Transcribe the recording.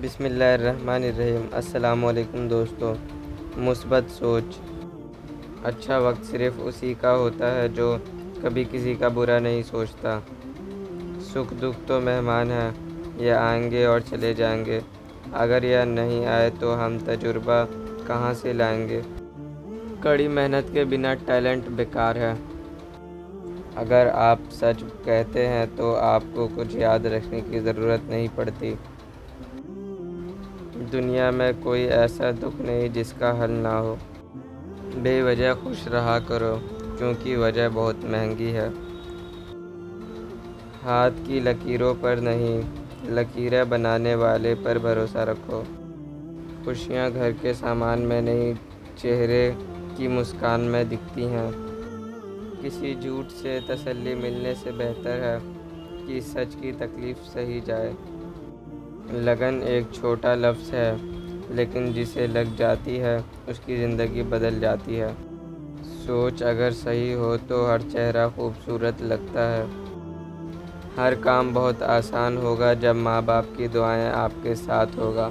بسم اللہ الرحمن الرحیم۔ السلام علیکم دوستو۔ مثبت سوچ۔ اچھا وقت صرف اسی کا ہوتا ہے جو کبھی کسی کا برا نہیں سوچتا۔ سکھ دکھ تو مہمان ہیں، یہ آئیں گے اور چلے جائیں گے۔ اگر یہ نہیں آئے تو ہم تجربہ کہاں سے لائیں گے؟ کڑی محنت کے بنا ٹیلنٹ بیکار ہے۔ اگر آپ سچ کہتے ہیں تو آپ کو کچھ یاد رکھنے کی ضرورت نہیں پڑتی۔ دنیا میں کوئی ایسا دکھ نہیں جس کا حل نہ ہو۔ بے وجہ خوش رہا کرو کیونکہ وجہ بہت مہنگی ہے۔ ہاتھ کی لکیروں پر نہیں، لکیریں بنانے والے پر بھروسہ رکھو۔ خوشیاں گھر کے سامان میں نہیں، چہرے کی مسکان میں دکھتی ہیں۔ کسی جھوٹ سے تسلی ملنے سے بہتر ہے کہ سچ کی تکلیف سہی جائے۔ لگن ایک چھوٹا لفظ ہے لیکن جسے لگ جاتی ہے اس کی زندگی بدل جاتی ہے۔ سوچ اگر صحیح ہو تو ہر چہرہ خوبصورت لگتا ہے۔ ہر کام بہت آسان ہوگا جب ماں باپ کی دعائیں آپ کے ساتھ ہوگا۔